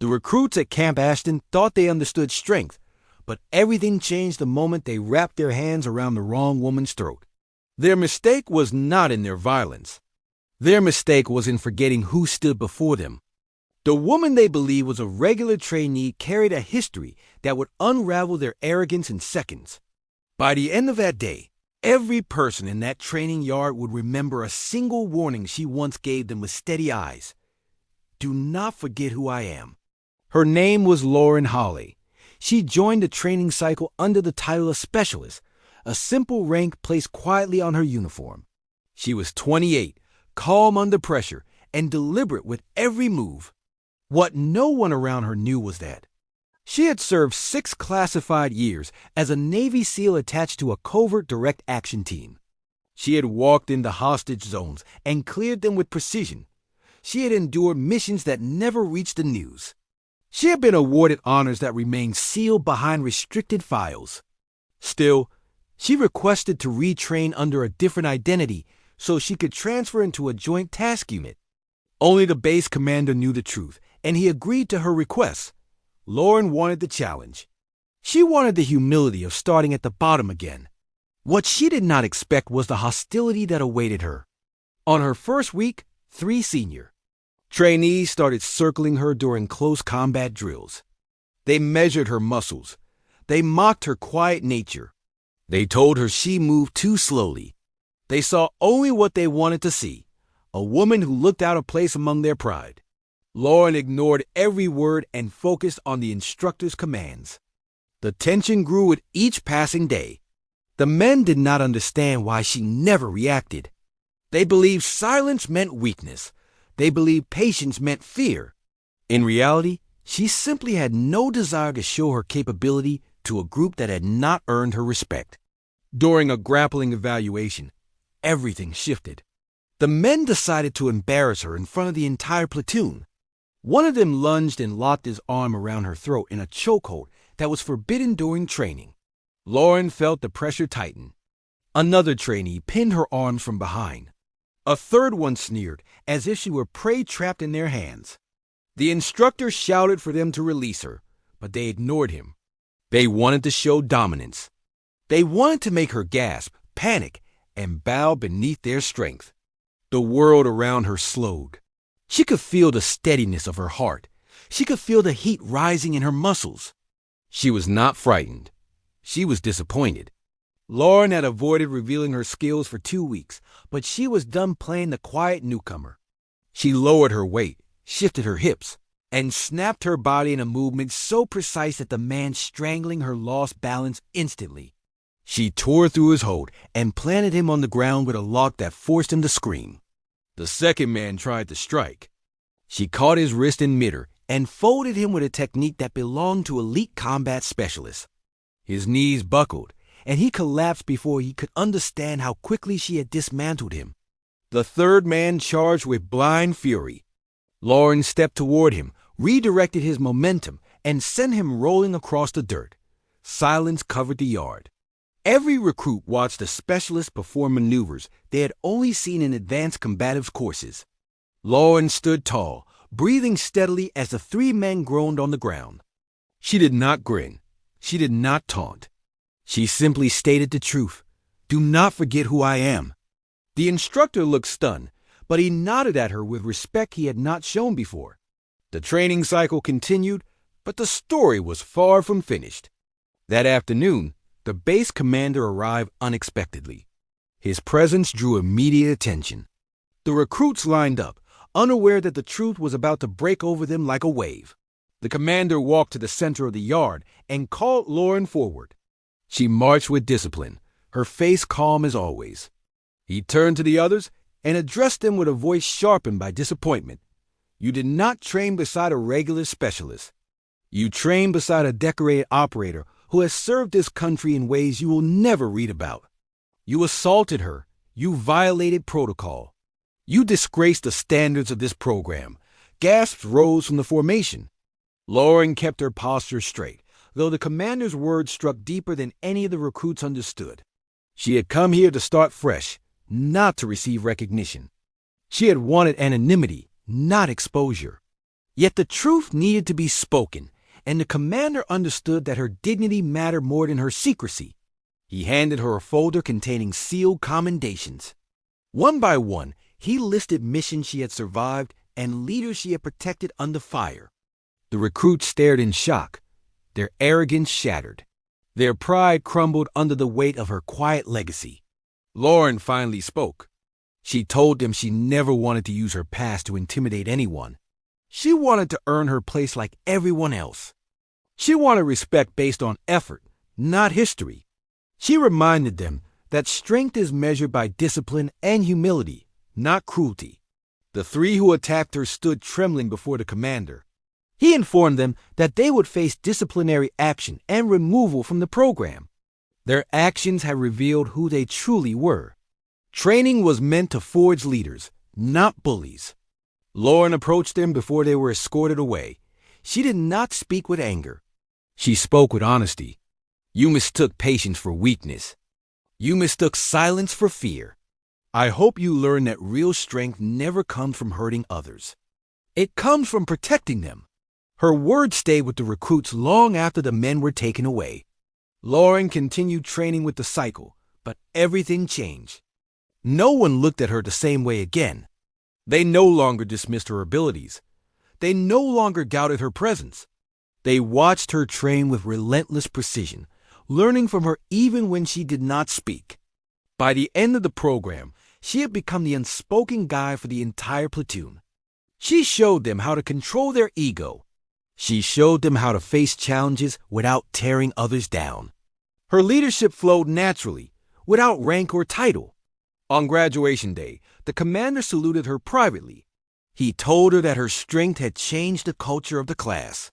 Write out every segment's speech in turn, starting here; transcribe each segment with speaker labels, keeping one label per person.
Speaker 1: The recruits at Camp Ashton thought they understood strength, but everything changed the moment they wrapped their hands around the wrong woman's throat. Their mistake was not in their violence. Their mistake was in forgetting who stood before them. The woman they believed was a regular trainee carried a history that would unravel their arrogance in seconds. By the end of that day, every person in that training yard would remember a single warning she once gave them with steady eyes. Do not forget who I am. Her name was Lauren Hawley. She joined the training cycle under the title of Specialist, a simple rank placed quietly on her uniform. She was 28, calm under pressure, and deliberate with every move. What no one around her knew was that she had served 6 classified years as a Navy SEAL attached to a covert direct action team. She had walked into hostage zones and cleared them with precision. She had endured missions that never reached the news. She had been awarded honors that remained sealed behind restricted files. Still, she requested to retrain under a different identity so she could transfer into a joint task unit. Only the base commander knew the truth, and he agreed to her request. Lauren wanted the challenge. She wanted the humility of starting at the bottom again. What she did not expect was the hostility that awaited her. On her first week, 3 senior trainees started circling her during close combat drills. They measured her muscles. They mocked her quiet nature. They told her she moved too slowly. They saw only what they wanted to see, a woman who looked out of place among their pride. Lauren ignored every word and focused on the instructor's commands. The tension grew with each passing day. The men did not understand why she never reacted. They believed silence meant weakness. They believed patience meant fear. In reality, she simply had no desire to show her capability to a group that had not earned her respect. During a grappling evaluation, everything shifted. The men decided to embarrass her in front of the entire platoon. One of them lunged and locked his arm around her throat in a chokehold that was forbidden during training. Lauren felt the pressure tighten. Another trainee pinned her arms from behind. A third one sneered, as if she were prey trapped in their hands. The instructor shouted for them to release her, but they ignored him. They wanted to show dominance. They wanted to make her gasp, panic, and bow beneath their strength. The world around her slowed. She could feel the steadiness of her heart. She could feel the heat rising in her muscles. She was not frightened. She was disappointed. Lauren had avoided revealing her skills for 2 weeks, but she was done playing the quiet newcomer. She lowered her weight, shifted her hips, and snapped her body in a movement so precise that the man strangling her lost balance instantly. She tore through his hold and planted him on the ground with a lock that forced him to scream. The second man tried to strike. She caught his wrist in midair and folded him with a technique that belonged to elite combat specialists. His knees buckled, and he collapsed before he could understand how quickly she had dismantled him. The third man charged with blind fury. Lauren stepped toward him, redirected his momentum, and sent him rolling across the dirt. Silence covered the yard. Every recruit watched the specialist perform maneuvers they had only seen in advanced combatives courses. Lauren stood tall, breathing steadily as the 3 men groaned on the ground. She did not grin. She did not taunt. She simply stated the truth. Do not forget who I am. The instructor looked stunned, but he nodded at her with respect he had not shown before. The training cycle continued, but the story was far from finished. That afternoon, the base commander arrived unexpectedly. His presence drew immediate attention. The recruits lined up, unaware that the truth was about to break over them like a wave. The commander walked to the center of the yard and called Lauren forward. She marched with discipline, her face calm as always. He turned to the others and addressed them with a voice sharpened by disappointment. You did not train beside a regular specialist. You trained beside a decorated operator who has served this country in ways you will never read about. You assaulted her. You violated protocol. You disgraced the standards of this program. Gasps rose from the formation. Lauren kept her posture straight, though the commander's words struck deeper than any of the recruits understood. She had come here to start fresh, not to receive recognition. She had wanted anonymity, not exposure. Yet the truth needed to be spoken, and the commander understood that her dignity mattered more than her secrecy. He handed her a folder containing sealed commendations. One by one, he listed missions she had survived and leaders she had protected under fire. The recruits stared in shock, their arrogance shattered. Their pride crumbled under the weight of her quiet legacy. Lauren finally spoke. She told them she never wanted to use her past to intimidate anyone. She wanted to earn her place like everyone else. She wanted respect based on effort, not history. She reminded them that strength is measured by discipline and humility, not cruelty. The three who attacked her stood trembling before the commander. He informed them that they would face disciplinary action and removal from the program. Their actions had revealed who they truly were. Training was meant to forge leaders, not bullies. Lauren approached them before they were escorted away. She did not speak with anger. She spoke with honesty. You mistook patience for weakness. You mistook silence for fear. I hope you learn that real strength never comes from hurting others. It comes from protecting them. Her words stayed with the recruits long after the men were taken away. Lauren continued training with the cycle, but everything changed. No one looked at her the same way again. They no longer dismissed her abilities. They no longer doubted her presence. They watched her train with relentless precision, learning from her even when she did not speak. By the end of the program, she had become the unspoken guide for the entire platoon. She showed them how to control their ego. She showed them how to face challenges without tearing others down. Her leadership flowed naturally, without rank or title. On graduation day, the commander saluted her privately. He told her that her strength had changed the culture of the class.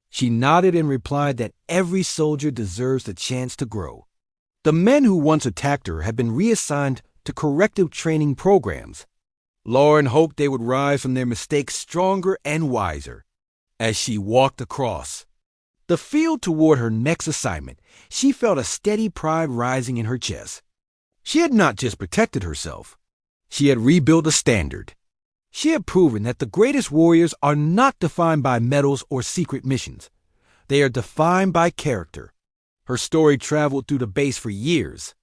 Speaker 1: She nodded and replied that every soldier deserves the chance to grow. The men who once attacked her had been reassigned to corrective training programs. Lauren hoped they would rise from their mistakes stronger and wiser. As she walked across the field toward her next assignment, she felt a steady pride rising in her chest. She had not just protected herself. She had rebuilt a standard. She had proven that the greatest warriors are not defined by medals or secret missions. They are defined by character. Her story traveled through the base for years.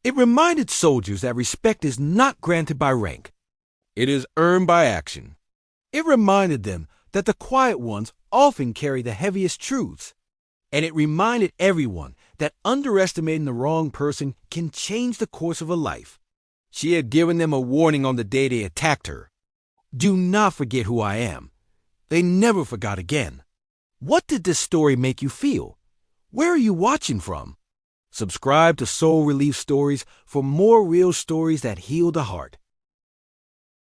Speaker 1: It reminded soldiers that respect is not granted by rank. It is earned by action. It reminded them that the quiet ones often carry the heaviest truths. And it reminded everyone that underestimating the wrong person can change the course of a life. She had given them a warning on the day they attacked her. Do not forget who I am. They never forgot again. What did this story make you feel? Where are you watching from? Subscribe to Soul Relief Stories for more real stories that heal the heart.